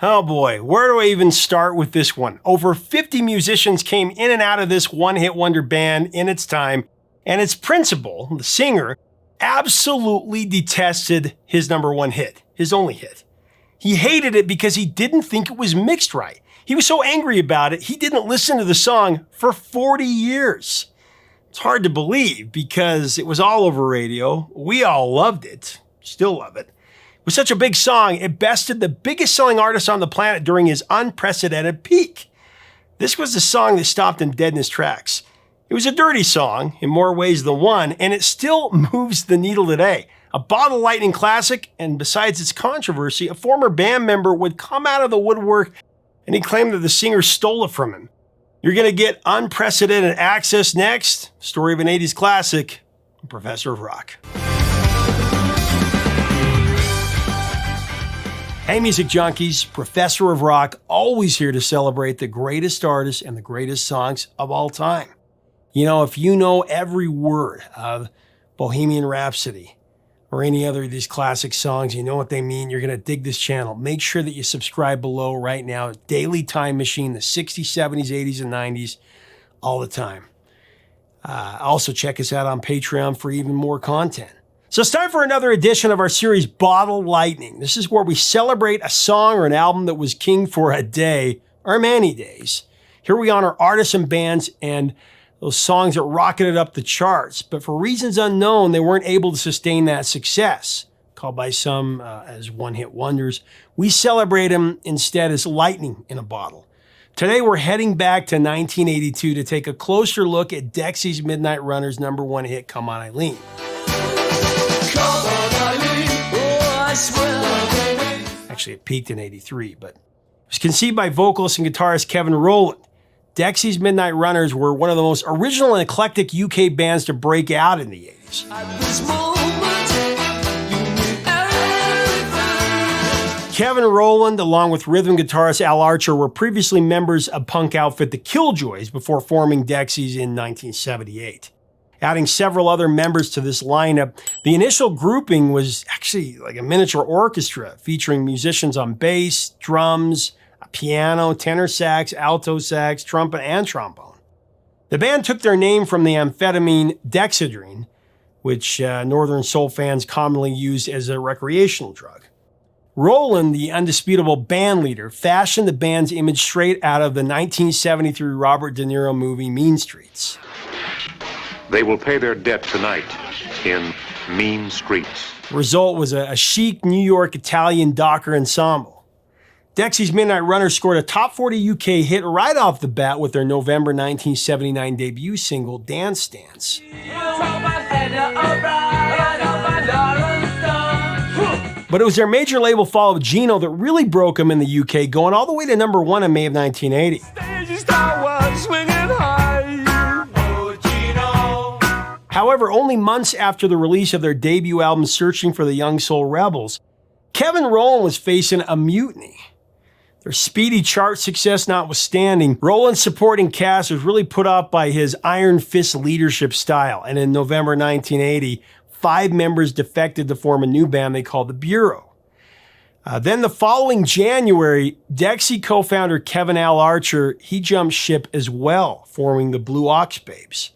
Oh boy, where do I even start with this one? Over 50 musicians came in and out of this one-hit wonder band in its time, and its principal, the singer, absolutely detested his number one hit, his only hit. He hated it because he didn't think it was mixed right. He was so angry about it, he didn't listen to the song for 40 years. It's hard to believe because it was all over radio. We all loved it, still love it. It was such a big song, it bested the biggest selling artist on the planet during his unprecedented peak. This was the song that stopped him dead in his tracks. It was a dirty song in more ways than one, and it still moves the needle today. A Bottle Lightning classic, and besides its controversy, a former band member would come out of the woodwork and he claimed that the singer stole it from him. You're going to get unprecedented access next. Story of an 80s classic, Professor of Rock. Hey music junkies, Professor of Rock, always here to celebrate the greatest artists and the greatest songs of all time. You know, if you know every word of Bohemian Rhapsody or any other of these classic songs, you know what they mean, you're going to dig this channel. Make sure that you subscribe below right now. Daily Time Machine, the 60s, 70s, 80s, and 90s, all the time. Also check us out on Patreon for even more content. So it's time for another edition of our series, Bottle Lightning. This is where we celebrate a song or an album that was king for a day or many days. Here we honor artists and bands and those songs that rocketed up the charts, but for reasons unknown, they weren't able to sustain that success. Called by some as one-hit wonders, we celebrate them instead as lightning in a bottle. Today, we're heading back to 1982 to take a closer look at Dexys Midnight Runners' number one hit, Come On Eileen. Actually, it peaked in 83, but it was conceived by vocalist and guitarist Kevin Rowland. Dexys Midnight Runners were one of the most original and eclectic UK bands to break out in the 80s. Kevin Rowland, along with rhythm guitarist Al Archer, were previously members of punk outfit The Killjoys before forming Dexys in 1978. Adding several other members to this lineup, the initial grouping was actually like a miniature orchestra featuring musicians on bass, drums, a piano, tenor sax, alto sax, trumpet, and trombone. The band took their name from the amphetamine Dexedrine, which Northern Soul fans commonly used as a recreational drug. Roland, the undisputable band leader, fashioned the band's image straight out of the 1973 Robert De Niro movie Mean Streets. They will pay their debt tonight in Mean Streets. The result was a chic New York Italian Docker ensemble. Dexys Midnight Runners scored a top 40 UK hit right off the bat with their November 1979 debut single, Dance Dance. But it was their major label follow, Gino, that really broke them in the UK, going all the way to number one in May of 1980. However, only months after the release of their debut album, Searching for the Young Soul Rebels, Kevin Rowland was facing a mutiny. Their speedy chart success notwithstanding, Rowland's supporting cast was really put off by his iron fist leadership style, and in November 1980, 5 members defected to form a new band they called the Bureau. Then the following January, Dexy co-founder Kevin Al Archer, he jumped ship as well, forming the Blue Ox Babes.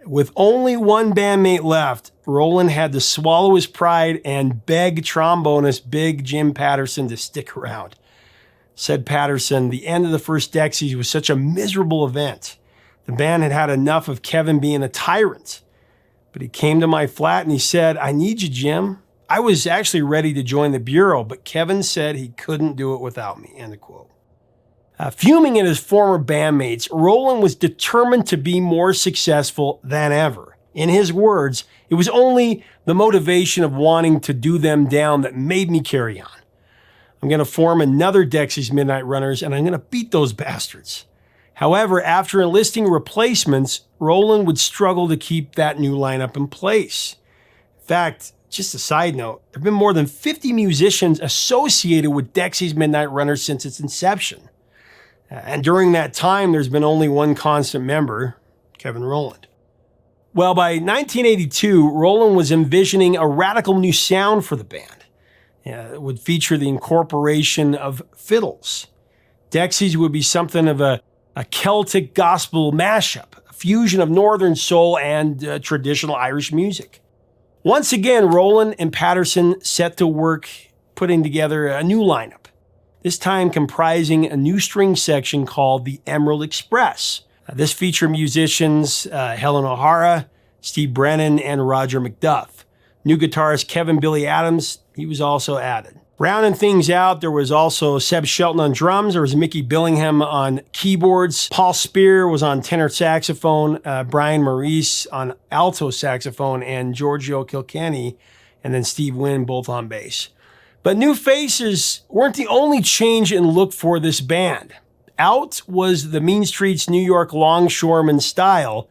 With only one bandmate left, Rowland had to swallow his pride and beg trombonist Big Jim Patterson to stick around. Said Patterson, the end of the first Dexys was such a miserable event. The band had had enough of Kevin being a tyrant. But he came to my flat and he said, "I need you, Jim." I was actually ready to join the Bureau, but Kevin said he couldn't do it without me, end of quote. Fuming at his former bandmates, Rowland was determined to be more successful than ever. In his words, it was only the motivation of wanting to do them down that made me carry on. I'm going to form another Dexys Midnight Runners, and I'm going to beat those bastards. However, after enlisting replacements, Rowland would struggle to keep that new lineup in place. In fact, just a side note, there have been more than 50 musicians associated with Dexys Midnight Runners since its inception. And during that time, there's been only one constant member, Kevin Rowland. Well, by 1982, Rowland was envisioning a radical new sound for the band. It would feature the incorporation of fiddles. Dexys would be something of a Celtic gospel mashup, a fusion of Northern soul and traditional Irish music. Once again, Rowland and Patterson set to work putting together a new lineup, this time comprising a new string section called the Emerald Express. This featured musicians Helen O'Hara, Steve Brennan, and Roger McDuff. New guitarist Kevin "Billy" Adams, he was also added. Rounding things out, there was also Seb Shelton on drums. There was Mickey Billingham on keyboards. Paul Spear was on tenor saxophone. Brian Maurice on alto saxophone. And Giorgio Kilkenny and then Steve Wynn both on bass. But new faces weren't the only change in look for this band. Out was the Mean Streets New York longshoreman style,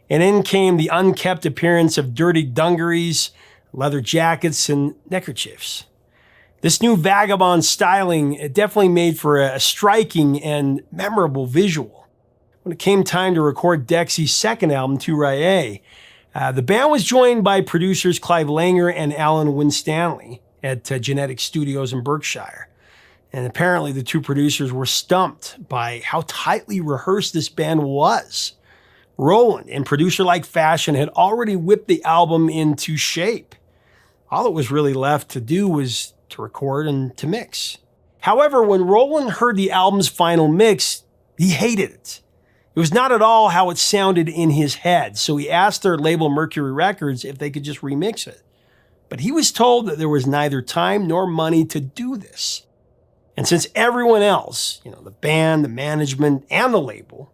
and in came the unkept appearance of dirty dungarees, leather jackets, and neckerchiefs. This new vagabond styling, it definitely made for a striking and memorable visual. When it came time to record Dexys' second album, too-rye-ay, the band was joined by producers Clive Langer and Alan Winstanley at Genetic Studios in Berkshire. And apparently the two producers were stumped by how tightly rehearsed this band was. Rowland, in producer-like fashion, had already whipped the album into shape. All that was really left to do was to record and to mix. However, when Rowland heard the album's final mix, he hated it. It was not at all how it sounded in his head, so he asked their label Mercury Records if they could just remix it. But he was told that there was neither time nor money to do this. And since everyone else, the band, the management, and the label,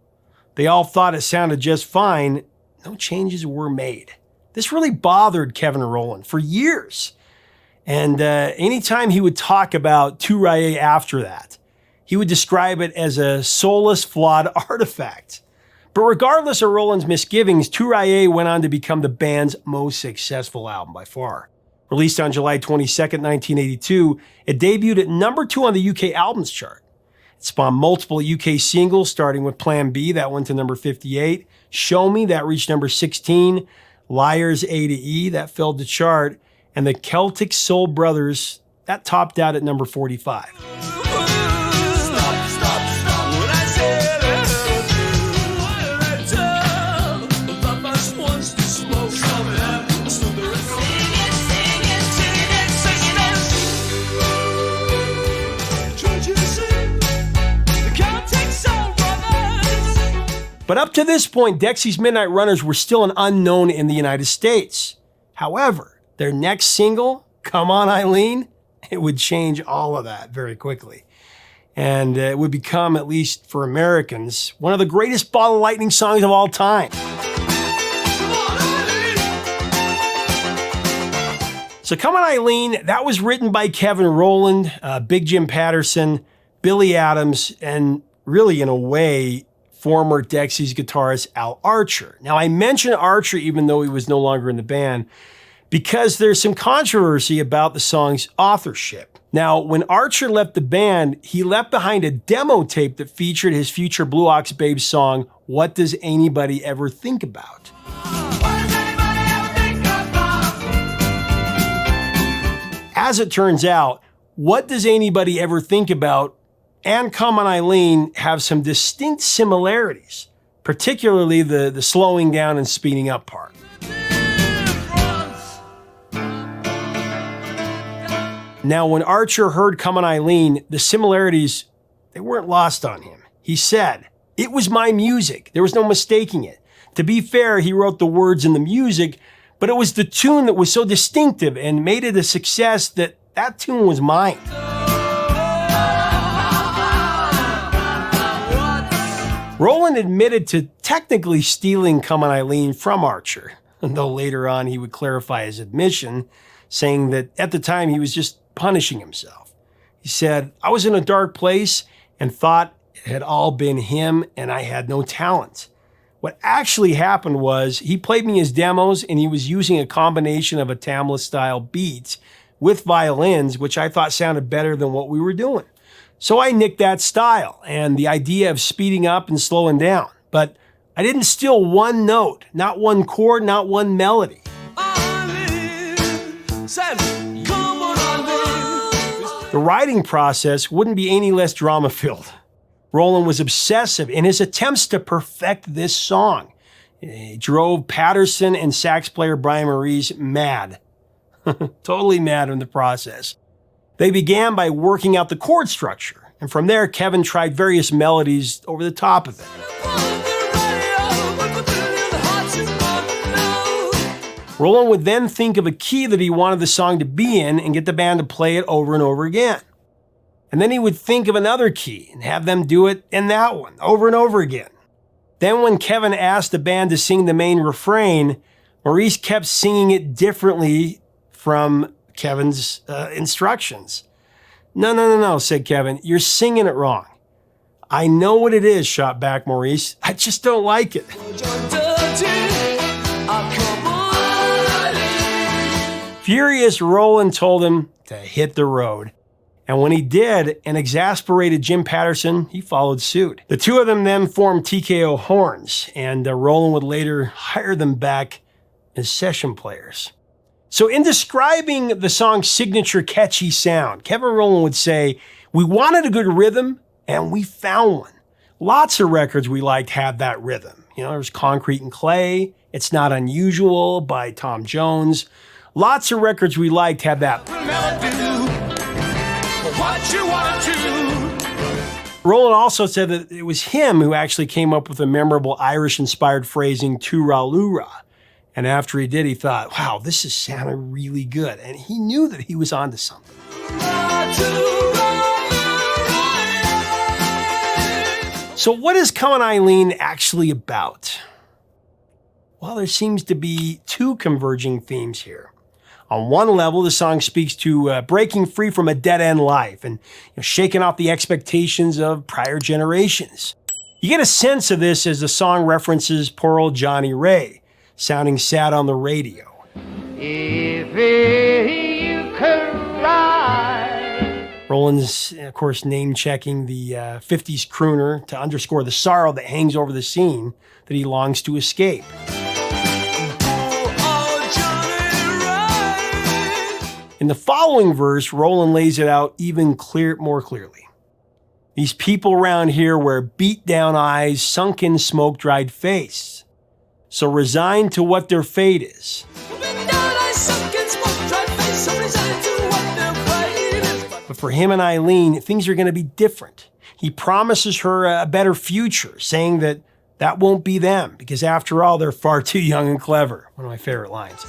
they all thought it sounded just fine, no changes were made. This really bothered Kevin Rowland for years. And anytime he would talk about too-rye-ay after that, he would describe it as a soulless, flawed artifact. But regardless of Rowland's misgivings, too-rye-ay went on to become the band's most successful album by far. Released on July 22nd, 1982, it debuted at number 2 on the UK albums chart. It spawned multiple UK singles, starting with Plan B, that went to number 58, Show Me, that reached number 16, Liars A to E, that filled the chart, and the Celtic Soul Brothers, that topped out at number 45. But up to this point, Dexys Midnight Runners were still an unknown in the United States. However, their next single, Come On Eileen, it would change all of that very quickly. And it would become, at least for Americans, one of the greatest Ball of Lightning songs of all time. So Come On Eileen, that was written by Kevin Rowland, Big Jim Patterson, Billy Adams, and really, in a way, former Dexys guitarist Al Archer. Now, I mention Archer even though he was no longer in the band because there's some controversy about the song's authorship. Now, when Archer left the band, he left behind a demo tape that featured his future Blue Ox Babe song, What Does Anybody Ever Think About? As it turns out, What Does Anybody Ever Think About and Come On Eileen have some distinct similarities, particularly the slowing down and speeding up part. Now, when Archer heard Come On Eileen, the similarities, they weren't lost on him. He said, "It was my music. There was no mistaking it. To be fair, he wrote the words and the music, but it was the tune that was so distinctive and made it a success that tune was mine." Rowland admitted to technically stealing Come On Eileen from Archer, though later on he would clarify his admission, saying that at the time he was just punishing himself. He said, "I was in a dark place and thought it had all been him and I had no talent. What actually happened was he played me his demos and he was using a combination of a Tamla-style beat with violins, which I thought sounded better than what we were doing. So I nicked that style and the idea of speeding up and slowing down. But I didn't steal one note, not one chord, not one melody." The writing process wouldn't be any less drama-filled. Rowland was obsessive in his attempts to perfect this song. He drove Patterson and sax player Brian Maurice mad. Totally mad in the process. They began by working out the chord structure, and from there, Kevin tried various melodies over the top of it. Rowland would then think of a key that he wanted the song to be in and get the band to play it over and over again. And then he would think of another key and have them do it in that one over and over again. Then when Kevin asked the band to sing the main refrain, Maurice kept singing it differently from Kevin's instructions. No, said Kevin. You're singing it wrong. I know what it is, shot back Maurice. I just don't like it. Furious, Rowland told him to hit the road. And when he did, an exasperated Jim Patterson, he followed suit. The two of them then formed TKO Horns, and Rowland would later hire them back as session players. So in describing the song's signature catchy sound, Kevin Rowland would say, "We wanted a good rhythm, and we found one. Lots of records we liked had that rhythm. There's Concrete and Clay, It's Not Unusual by Tom Jones. Lots of records we liked had that." Rowland also said that it was him who actually came up with the memorable Irish-inspired phrasing, too-rye-ay. And after he did, he thought, wow, this is sounding really good. And he knew that he was onto something. So what is Come On Eileen actually about? Well, there seems to be two converging themes here. On one level, the song speaks to breaking free from a dead-end life and shaking off the expectations of prior generations. You get a sense of this as the song references poor old Johnny Ray, sounding sad on the radio. If you could ride. Roland's, of course, name-checking the 50s crooner to underscore the sorrow that hangs over the scene that he longs to escape. In the following verse, Rowland lays it out even more clearly. These people around here wear beat-down eyes, sunken, smoke-dried face. So resigned to what their fate is. But for him and Eileen, things are going to be different. He promises her a better future, saying that won't be them, because after all, they're far too young and clever. One of my favorite lines.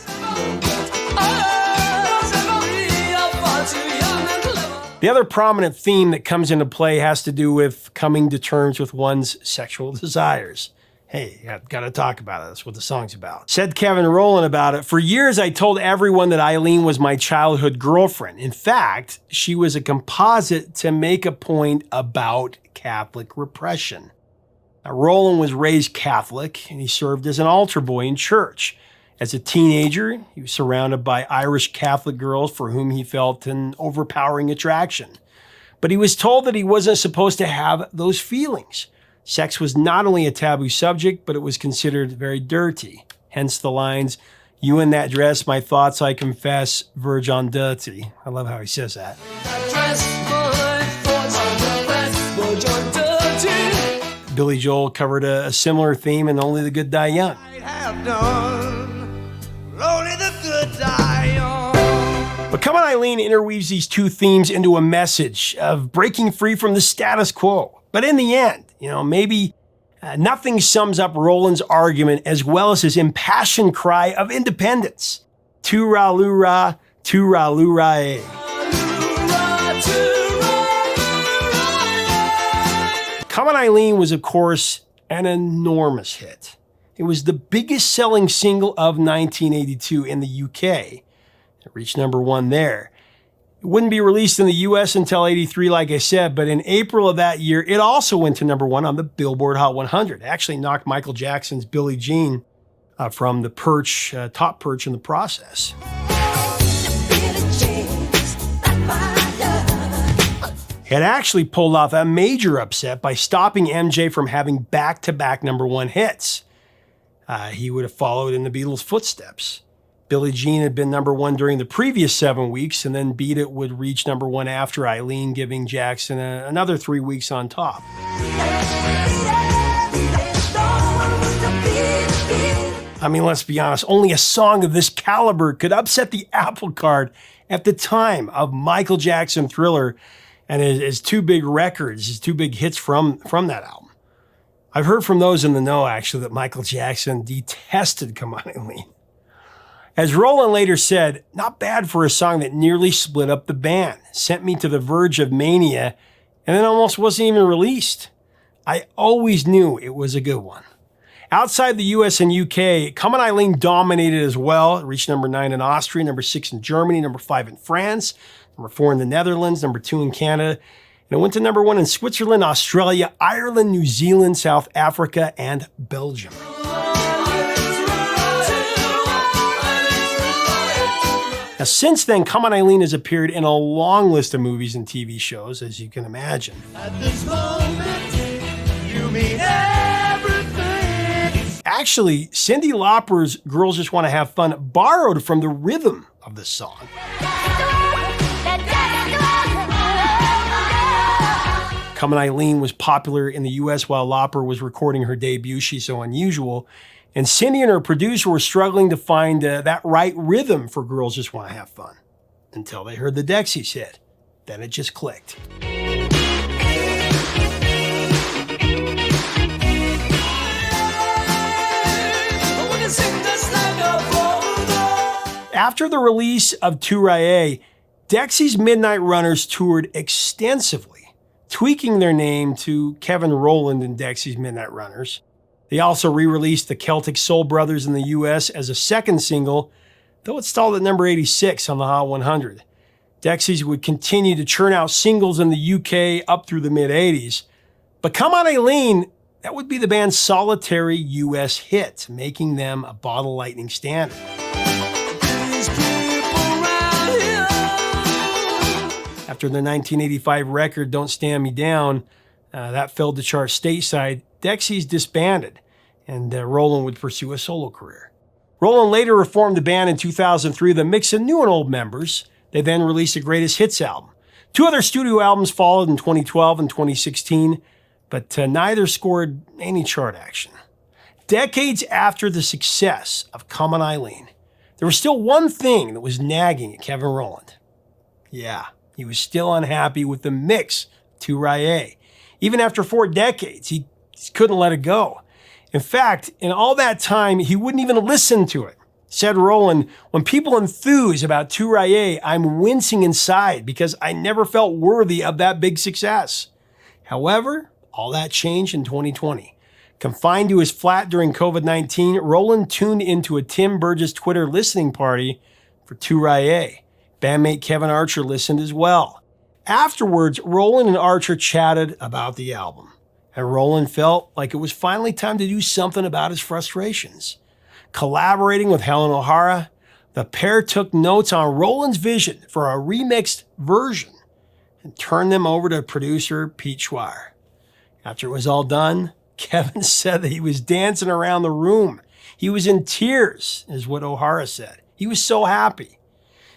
The other prominent theme that comes into play has to do with coming to terms with one's sexual desires. Hey, I've got to talk about it. That's what the song's about. Said Kevin Rowland about it, "For years I told everyone that Eileen was my childhood girlfriend. In fact, she was a composite to make a point about Catholic repression." Now, Rowland was raised Catholic, and he served as an altar boy in church. As a teenager, he was surrounded by Irish Catholic girls for whom he felt an overpowering attraction. But he was told that he wasn't supposed to have those feelings. Sex was not only a taboo subject, but it was considered very dirty. Hence the lines, "You in that dress, my thoughts I confess, verge on dirty." I love how he says that. Billy Joel covered a similar theme in Only the Good Die Young. But Come On Eileen interweaves these two themes into a message of breaking free from the status quo. But in the end, maybe nothing sums up Rowland's argument as well as his impassioned cry of independence. Too-rye-ay, too-rye-ay. Come On Eileen was, of course, an enormous hit. It was the biggest selling single of 1982 in the UK. It reached #1 there. It wouldn't be released in the US until '83, like I said, but in April of that year, it also went to #1 on the Billboard Hot 100. It actually knocked Michael Jackson's Billie Jean from the top perch in the process. It actually pulled off a major upset by stopping MJ from having back-to-back #1 hits. He would have followed in the Beatles' footsteps. Billie Jean had been number one during the previous 7 weeks, and then Beat It would reach number one after Eileen, giving Jackson another 3 weeks on top. I mean, let's be honest, only a song of this caliber could upset the apple cart at the time of Michael Jackson Thriller and his two big records, his two big hits from that album. I've heard from those in the know, actually, that Michael Jackson detested Come On Eileen. As Roland later said, not bad for a song that nearly split up the band, sent me to the verge of mania, and then almost wasn't even released. I always knew it was a good one. Outside the US and UK, Come On Eileen dominated as well. It reached number 9 in Austria, number 6 in Germany, number 5 in France, number 4 in the Netherlands, number 2 in Canada. And it went to number 1 in Switzerland, Australia, Ireland, New Zealand, South Africa, and Belgium. Now, since then, Come On Eileen has appeared in a long list of movies and TV shows, as you can imagine. At this moment, you mean everything. Actually, Cyndi Lauper's Girls Just Want to Have Fun borrowed from the rhythm of the song. Come On Eileen was popular in the US while Lauper was recording her debut, She's So Unusual, and Cyndi and her producer were struggling to find that right rhythm for Girls Just Want to Have Fun until they heard the Dexys hit. Then it just clicked. After the release of too-rye-ay, Dexys Midnight Runners toured extensively, tweaking their name to Kevin Rowland and Dexys Midnight Runners. They also re-released the Celtic Soul Brothers in the US as a second single, though it stalled at number 86 on the Hot 100. Dexys would continue to churn out singles in the UK up through the mid-80s, but Come On Eileen, that would be the band's solitary US hit, making them a Bottle Lightning standard. After the 1985 record, Don't Stand Me Down, that failed to chart stateside, Dexys disbanded, and Roland would pursue a solo career. Roland later reformed the band in 2003 with a mix of new and old members. They then released a Greatest Hits album. 2 other studio albums followed in 2012 and 2016, but neither scored any chart action. Decades after the success of Come On Eileen, there was still one thing that was nagging at Kevin Rowland. Yeah, he was still unhappy with the mix, too-rye-ay. Even after 4 decades, he couldn't let it go. In fact, in all that time, he wouldn't even listen to it. Said Roland, when people enthuse about too-rye-ay, I'm wincing inside because I never felt worthy of that big success. However, all that changed in 2020. Confined to his flat during COVID-19, Roland tuned into a Tim Burgess Twitter listening party for too-rye-ay. Bandmate Kevin Archer listened as well. Afterwards, Roland and Archer chatted about the album, and Roland felt like it was finally time to do something about his frustrations. Collaborating with Helen O'Hara, the pair took notes on Roland's vision for a remixed version and turned them over to producer Pete Schweier. After it was all done, Kevin said that he was dancing around the room. He was in tears, is what O'Hara said. He was so happy.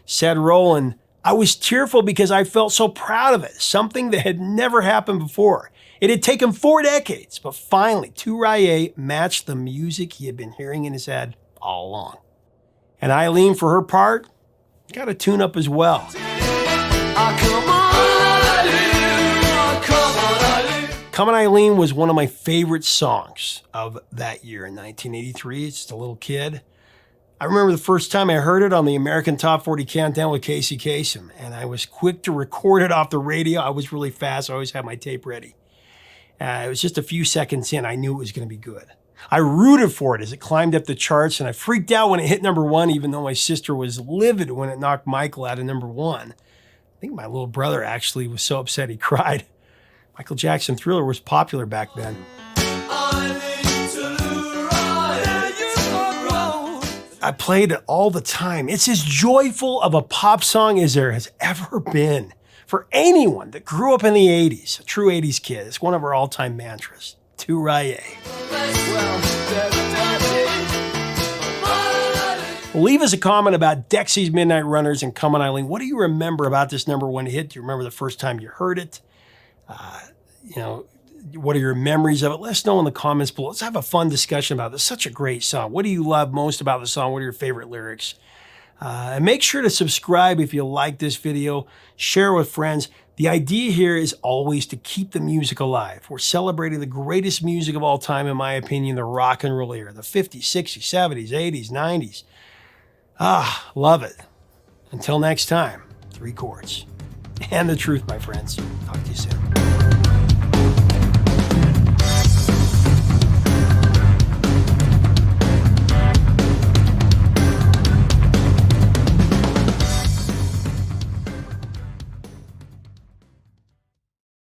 Said Roland, I was tearful because I felt so proud of it, something that had never happened before. It had taken 4 decades, but finally, too-rye-ay matched the music he had been hearing in his head all along. And Eileen, for her part, got a tune up as well. Come On Eileen was one of my favorite songs of that year in 1983. It's just a little kid. I remember the first time I heard it on the American Top 40 Countdown with Casey Kasem, and I was quick to record it off the radio. I was really fast. I always had my tape ready. It was just a few seconds in. I knew it was going to be good. I rooted for it as it climbed up the charts, and I freaked out when it hit number 1, even though my sister was livid when it knocked Michael out of number 1. I think my little brother actually was so upset he cried. Michael Jackson Thriller was popular back then. I played it all the time. It's as joyful of a pop song as there has ever been. For anyone that grew up in the 80s, a true 80s kid, it's one of our all-time mantras. Too-rye-ay. Leave us a comment about Dexys Midnight Runners and Come On Eileen. What do you remember about this #1 hit? Do you remember the first time you heard it? What are your memories of it? Let us know in the comments below. Let's have a fun discussion about this. Such a great song. What do you love most about the song? What are your favorite lyrics? And make sure to subscribe if you like this video. Share with friends. The idea here is always to keep the music alive. We're celebrating the greatest music of all time, in my opinion, the rock and roll era, the 50s, 60s, 70s, 80s, 90s. Love it. Until next time, 3 chords. And the truth, my friends. Talk to you soon.